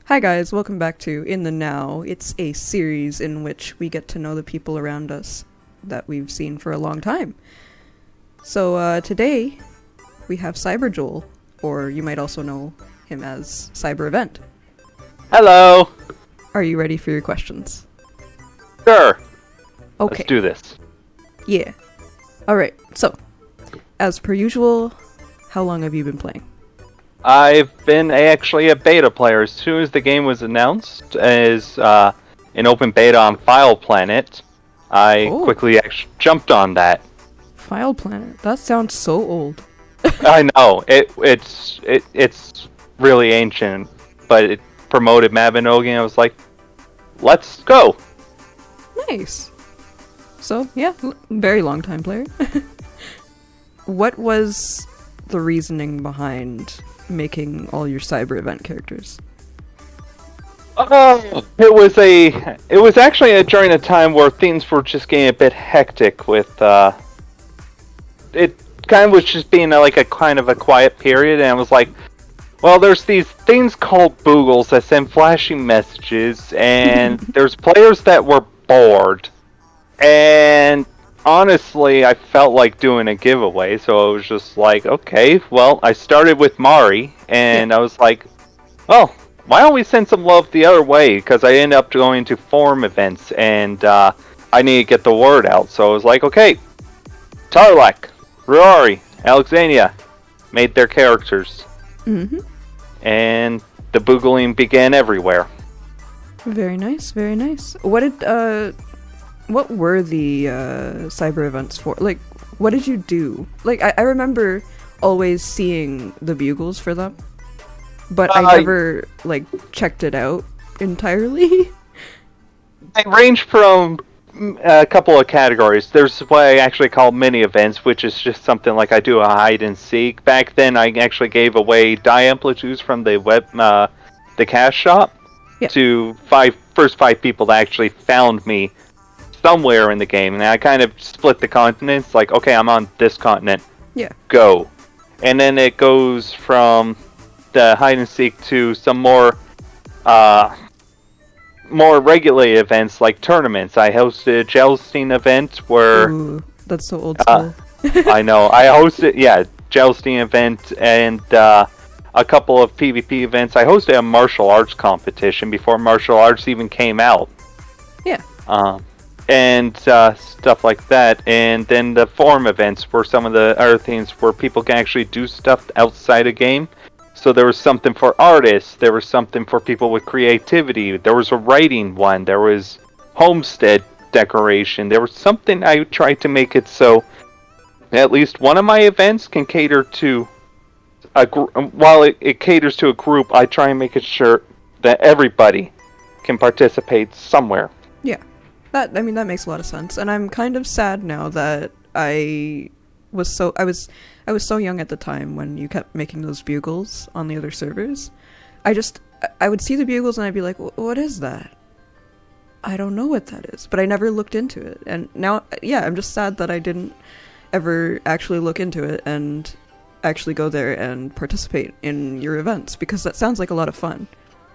Hi guys, welcome back to In the Now. It's a series in which we get to know the people around us that we've seen for a long time. So today we have Cyberjoel, or you might also know him as Cyberevent. Hello! Are you ready for your questions? Sure! Okay. Let's do this. Yeah. Alright, so, as per usual, how long have you been playing? I've been actually a beta player. As soon as the game was announced as an open beta on File Planet, I quickly jumped on that. File Planet? That sounds so old. I know, it's really ancient, but it promoted Mabinogi and I was like, let's go! Nice! So, yeah, very long time player. What was the reasoning behind making all your Cyberevent characters? It was actually during a time where things were just getting a bit hectic with, it kind of was just being like a kind of a quiet period, and I was like, well, there's these things called Boogles that send flashing messages, and there's players that were bored, and honestly, I felt like doing a giveaway, so I was just like, okay, well, I started with Mari, and I was like, well, why don't we send some love the other way, because I ended up going to forum events, and I need to get the word out, so I was like, okay, Tarlach, Rory, Alexandria made their characters, and the boogling began everywhere. Very nice, very nice. What were the cyber events for? Like, what did you do? Like, I remember always seeing the bugles for them, but I never, like, checked it out entirely. They range from a couple of categories. There's what I actually call mini events, which is just something like I do a hide and seek. Back then, I actually gave away die amplitudes from the the cash shop to first five people that actually found me somewhere in the game, and I kind of split the continents, like, okay, I'm on this continent, go. And then it goes from the hide and seek to some more regulated events, like tournaments. I hosted a jousting event where... Ooh, that's so old school. I know, I hosted, jousting event, and a couple of PvP events. I hosted a martial arts competition before martial arts even came out. Yeah. And stuff like that, and then the forum events were some of the other things where people can actually do stuff outside a game. So there was something for artists, there was something for people with creativity, there was a writing one, there was homestead decoration, there was something I tried to make it so at least one of my events can cater to while it caters to a group, I try and make it sure that everybody can participate somewhere. Yeah. That makes a lot of sense, and I'm kind of sad now that I was so young at the time when you kept making those bugles on the other servers. I would see the bugles and I'd be like, what is that? I don't know what that is, but I never looked into it, and now, I'm just sad that I didn't ever actually look into it and actually go there and participate in your events, because that sounds like a lot of fun,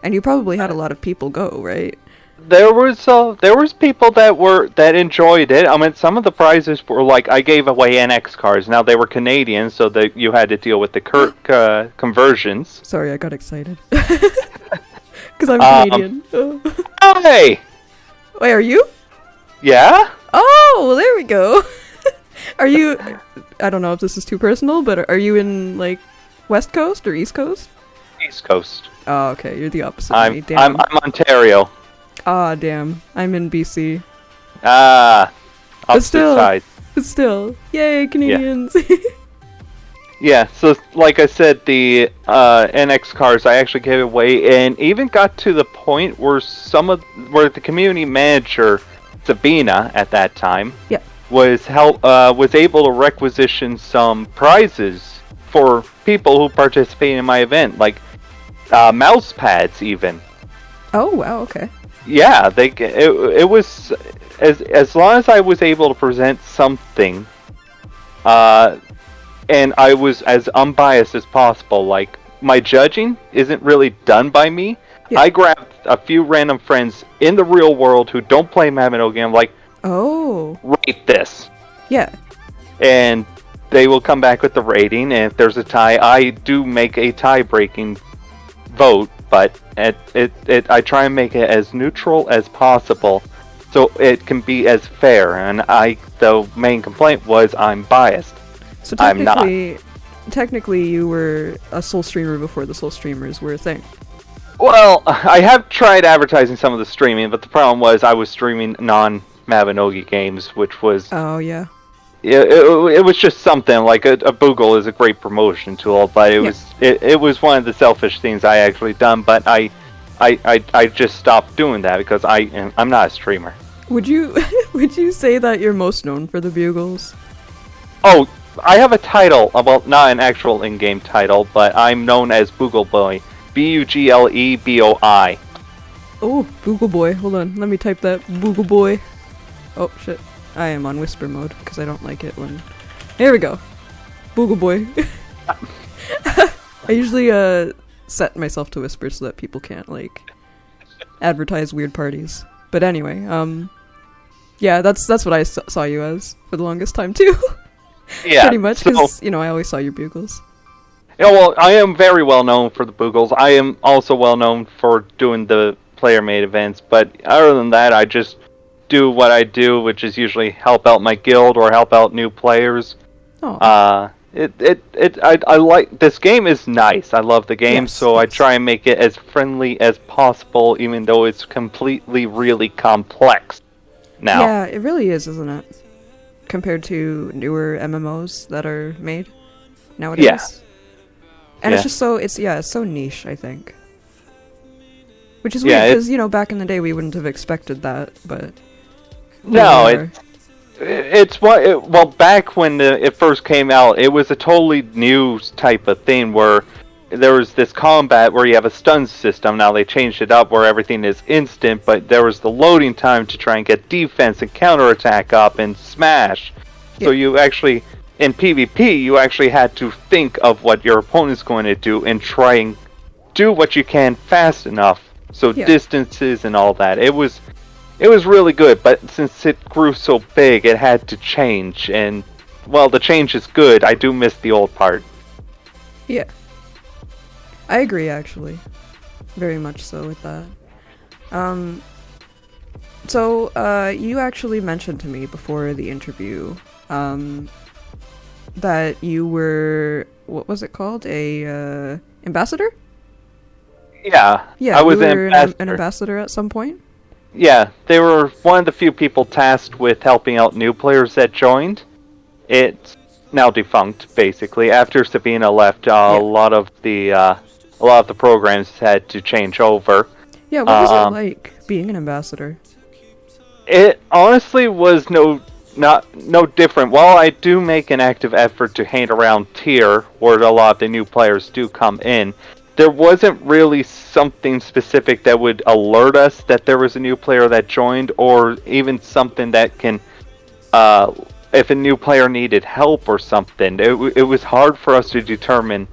and you probably had a lot of people go, right? There was people that enjoyed it. I mean, some of the prizes were like, I gave away NX cards. Now they were Canadian, so that you had to deal with the conversions. Sorry, I got excited because I'm Canadian. Hey, wait, are you? Yeah. Oh, well, there we go. Are you? I don't know if this is too personal, but are you in like West Coast or East Coast? East Coast. Oh, okay. You're the opposite of me. Damn. I'm Ontario. Ah, damn. I'm in BC. Opposite side. But still. Yay, Canadians! Yeah, so like I said, the NX cards I actually gave away, and even got to the point where where the community manager, Sabina, at that time, was able to requisition some prizes for people who participated in my event, like mouse pads even. Oh, wow, okay. Yeah, it was as long as I was able to present something, and I was as unbiased as possible. Like, my judging isn't really done by me. Yeah. I grabbed a few random friends in the real world who don't play Mabinogi. I'm like, Oh. rate this. Yeah. And they will come back with the rating, and if there's a tie, I do make a tie-breaking vote, but I try and make it as neutral as possible so it can be as fair. And the main complaint was I'm biased. So I'm not. Technically, you were a Soul streamer before the Soul streamers were a thing. Well, I have tried advertising some of the streaming, but the problem was I was streaming non-Mabinogi games, which was... Oh, yeah. It was just something, like a Boogle is a great promotion tool, but it was one of the selfish things I actually done, but I just stopped doing that because I'm not a streamer. Would you say that you're most known for the Bugles? Oh, I have a title, well, not an actual in-game title, but I'm known as Boogle Boy. Bugleboi. Oh, Boogle Boy. Hold on, let me type that. Boogle Boy. Oh, shit. I am on whisper mode, because I don't like it when... There we go. Boogle Boy. I usually, set myself to whisper so that people can't, like, advertise weird parties. But anyway, yeah, that's what I saw you as for the longest time, too. Yeah. Pretty much, because, I always saw your Bugles. Yeah, well, I am very well known for the Boogles. I am also well known for doing the player-made events, but other than that, I just do what I do, which is usually help out my guild or help out new players. Oh. I like this game is nice. I love the game, Yes, so I try and make it as friendly as possible, even though it's completely really complex. Now, Yeah, it really is, isn't it? Compared to newer MMOs that are made nowadays. Yeah. And it's Yeah. just it's so niche, I think. Which is weird, because, back in the day we wouldn't have expected that, but... No, well, back when it first came out, it was a totally new type of thing where there was this combat where you have a stun system. Now they changed it up where everything is instant, but there was the loading time to try and get defense and counterattack up and smash. Yeah. So you actually, in PvP, you actually had to think of what your opponent's going to do and try and do what you can fast enough. So distances and all that. It was really good, but since it grew so big, it had to change. And, well, the change is good. I do miss the old part. Yeah. I agree, actually. Very much so with that. So, you actually mentioned to me before the interview, that you were, what was it called? Ambassador? Yeah. Yeah, I was an ambassador at some point? Yeah, they were one of the few people tasked with helping out new players that joined. It's now defunct, basically. After Sabina left, a lot of the programs had to change over. Yeah, what was it like being an ambassador? It honestly was no different. While I do make an active effort to hang around tier, where a lot of the new players do come in, there wasn't really something specific that would alert us that there was a new player that joined, or even something that can, if a new player needed help or something. It was hard for us to determine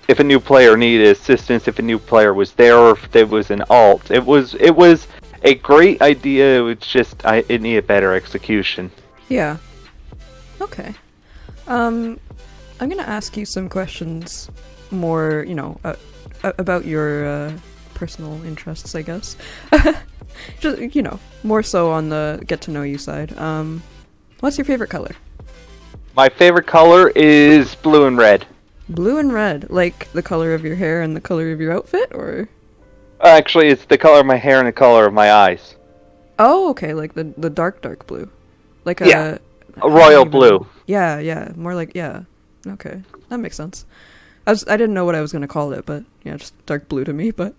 if a new player needed assistance, if a new player was there, or if there was an alt. It was a great idea. It was just it needed better execution. Yeah. Okay. I'm gonna ask you some questions more, about your personal interests, I guess. Just, more so on the get to know you side. What's your favorite color? My favorite color is blue and red. Blue and red, like the color of your hair and the color of your outfit, or? Actually, it's the color of my hair and the color of my eyes. Oh, okay, like the dark blue. Like a royal blue. Yeah, more like, okay, that makes sense. I didn't know what I was gonna call it, but yeah, just dark blue to me, but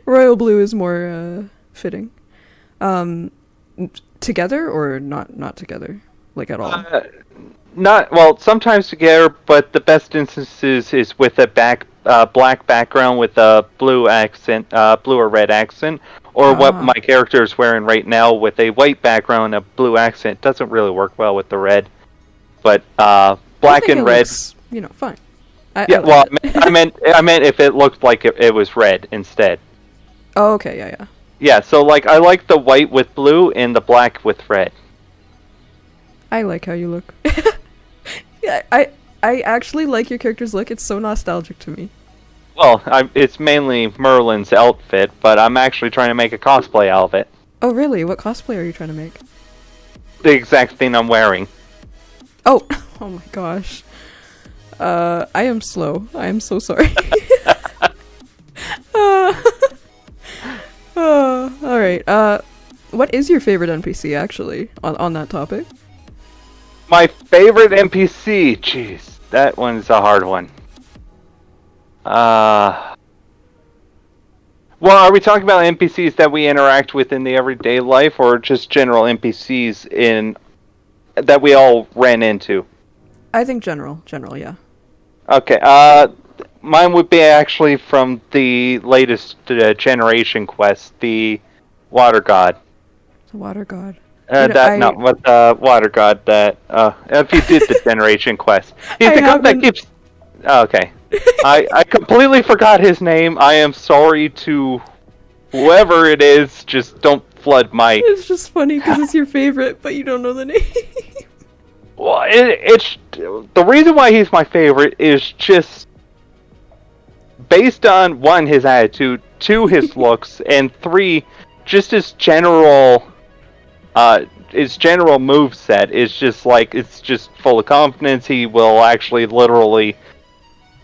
royal blue is more fitting. Together or not together, like at all? Sometimes together, but the best instances is with a black background with a blue accent, blue or red accent, or what my character is wearing right now with a white background and a blue accent. Doesn't really work well with the red, but black and red. Looks, fine. Yeah, well, I meant if it looked like it was red instead. Oh, okay, yeah. Yeah, so like I like the white with blue and the black with red. I like how you look. Yeah, I actually like your character's look. It's so nostalgic to me. Well, it's mainly Merlin's outfit, but I'm actually trying to make a cosplay out of it. Oh, really? What cosplay are you trying to make? The exact thing I'm wearing. Oh, oh my gosh. I am slow. I am so sorry. Alright, what is your favorite NPC, actually, on that topic? My favorite NPC? Jeez, that one's a hard one. Well, are we talking about NPCs that we interact with in the everyday life, or just general NPCs that we all ran into? I think general, yeah. Okay, mine would be actually from the latest generation quest, the Water God. The Water God. The Water God that, if you did the generation quest. He's the god that keeps... Oh, okay. I completely forgot his name. I am sorry to whoever it is, just don't flood my... It's just funny because it's your favorite, but you don't know the name. Well, it's... The reason why he's my favorite is just... based on, 1, his attitude, 2, his looks, and 3, just his general moveset is just like, it's just full of confidence. He will actually literally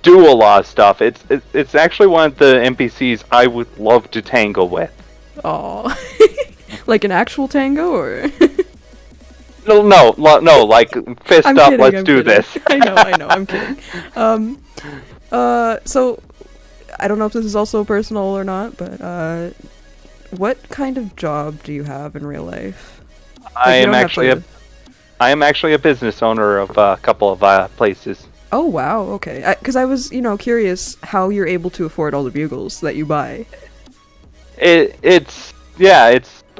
do a lot of stuff. It's actually one of the NPCs I would love to tango with. Aw. Like an actual tango, or? No, like, fist I'm up, kidding, let's I'm do kidding. this. I know, I'm kidding. So, I don't know if this is also personal or not, but, what kind of job do you have in real life? I am actually a business owner of a couple of places. Oh wow, okay. Because I was, curious how you're able to afford all the bugles that you buy.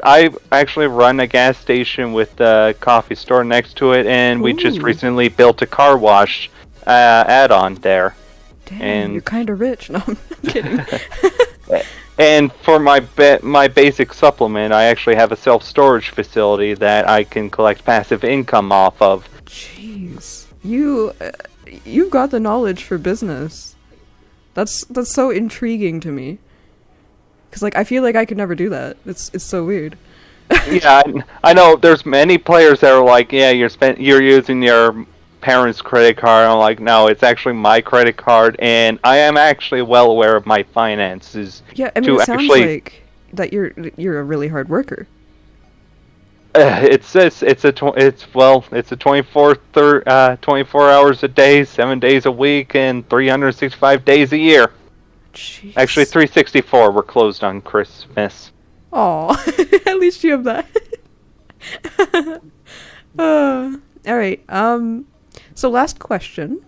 I actually run a gas station with a coffee store next to it, and we just recently built a car wash add-on there. Damn, you're kind of rich. No, I'm kidding. And for my basic supplement, I actually have a self-storage facility that I can collect passive income off of. Jeez, you've got the knowledge for business. That's so intriguing to me. Cause like I feel like I could never do that. It's so weird. Yeah, I know. There's many players that are like, yeah, you're using your parents' credit card. I'm like, no, it's actually my credit card, and I am actually well aware of my finances. Yeah, I mean, it sounds like that you're a really hard worker. It's a 24 hours a day, 7 days a week, and 365 days a year. Jeez. Actually, 364. We're closed on Christmas. Aw, at least you have that. All right. So last question,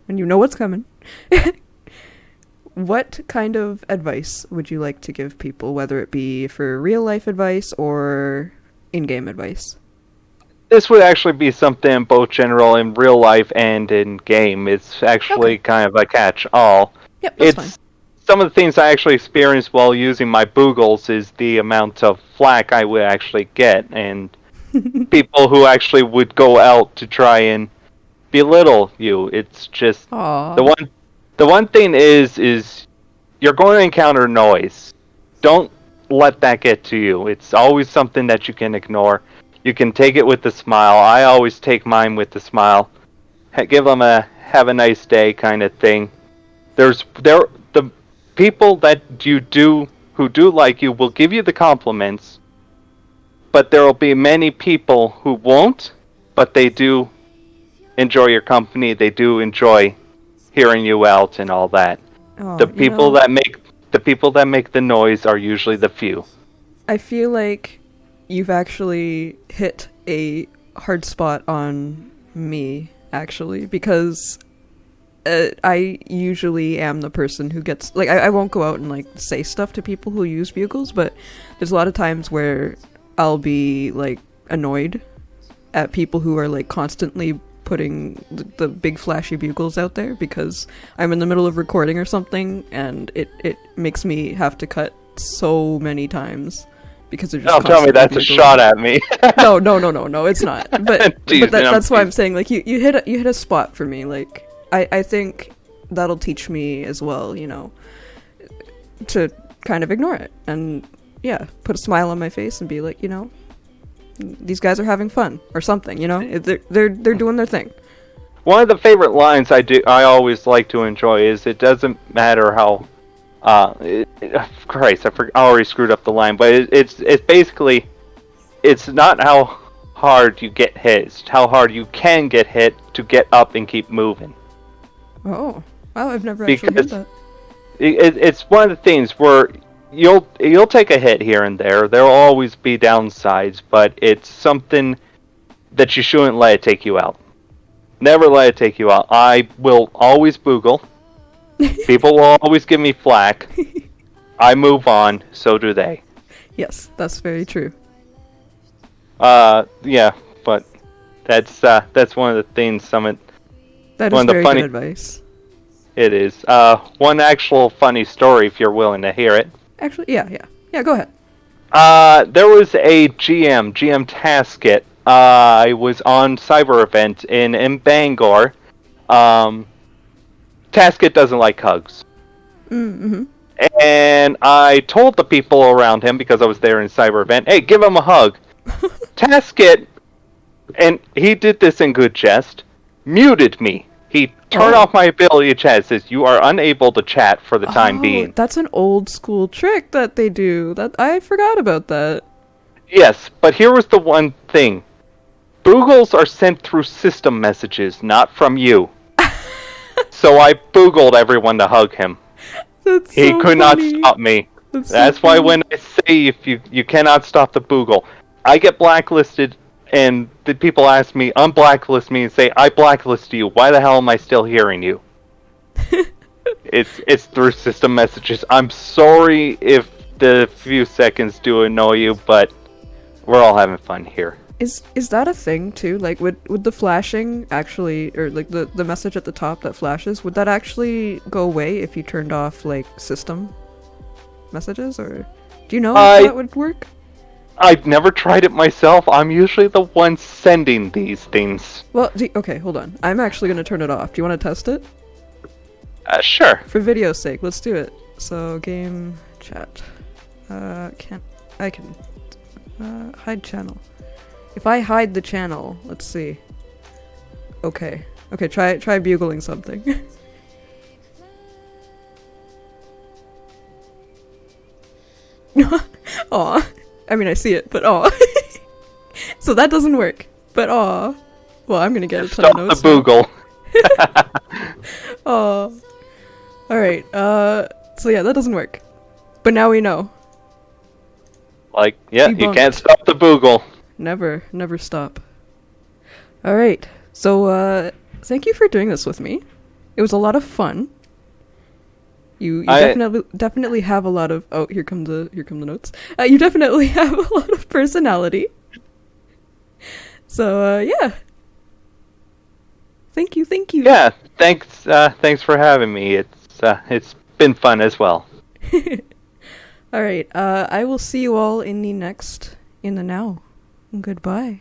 and you know what's coming. What kind of advice would you like to give people, whether it be for real life advice or in-game advice? This would actually be something both general in real life and in game. It's actually kind of a catch-all. Yep, that's fine. Some of the things I actually experienced while using my boogles is the amount of flack I would actually get, and people who actually would go out to try and belittle you. It's just the one thing is you're going to encounter noise. Don't let that get to you. It's always something that you can ignore. You can take it with a smile. I always take mine with a smile. Give them a have a nice day kind of thing. The people that who do like you will give you the compliments, but there will be many people who won't, but they do enjoy your company. They do enjoy hearing you out and all that. The people that make the noise are usually the few. I feel like you've actually hit a hard spot on me, actually, because I usually am the person who gets, like, I won't go out and, like, say stuff to people who use bugles, but there's a lot of times where I'll be, like, annoyed at people who are, like, constantly putting the big flashy bugles out there because I'm in the middle of recording or something, and it makes me have to cut so many times because they're just. Don't tell me that's a shot at me. No, it's not. But that's why I'm saying, like, you hit a spot for me. Like, I think that'll teach me as well, you know, to kind of ignore it and put a smile on my face and be like, you know, these guys are having fun or something, you know. They're doing their thing. One of the favorite lines I always like to enjoy is, it doesn't matter how Christ, I already screwed up the line, but it's basically, it's not how hard you get hit, it's how hard you can get hit to get up and keep moving. Oh, wow, I've never actually heard that. It's one of the things where you'll take a hit here and there. There'll always be downsides, but it's something that you shouldn't let it take you out. Never let it take you out. I will always boogle. People will always give me flack. I move on, so do they. Yes, that's very true. Yeah, but that's one of the things. That is very good advice. It is. One actual funny story, if you're willing to hear it. Actually, yeah, go ahead. There was a GM Tasket. I was on Cyberevent in Bangor. Tasket doesn't like hugs. Mm-hmm. And I told the people around him, because I was there in Cyberevent, hey, give him a hug. Tasket, and he did this in good jest, muted me. He turned off my ability to chat. It says, you are unable to chat for the time being. That's an old school trick that they do. That I forgot about that. Yes, but here was the one thing. Boogles are sent through system messages, not from you. So I boogled everyone to hug him. He could not stop me. That's why when I say if you cannot stop the boogle, I get blacklisted, and the people ask me, unblacklist me, and say, I blacklist you. Why the hell am I still hearing you? It's through system messages. I'm sorry if the few seconds do annoy you, but we're all having fun here. Is that a thing too? Like, would the flashing actually, or like the message at the top that flashes, would that actually go away if you turned off like system messages, or do you know if that would work? I've never tried it myself. I'm usually the one sending these things. Well, okay, hold on. I'm actually going to turn it off. Do you want to test it? Sure. For video's sake, let's do it. So, game chat. I can hide channel. If I hide the channel, let's see. Okay, try bugling something. Aw. I mean, I see it, but aw. So that doesn't work. But aw. Well, I'm gonna get a ton of notes. Stop the boogle. Aw. Alright, so yeah, that doesn't work. But now we know. Like, yeah, you can't stop the boogle. Never stop. Alright, so, thank you for doing this with me. It was a lot of fun. You definitely have a lot of... Oh, here come the notes. You definitely have a lot of personality. So, yeah. Thank you. Yeah, thanks for having me. It's been fun as well. Alright, I will see you all in the now. Goodbye.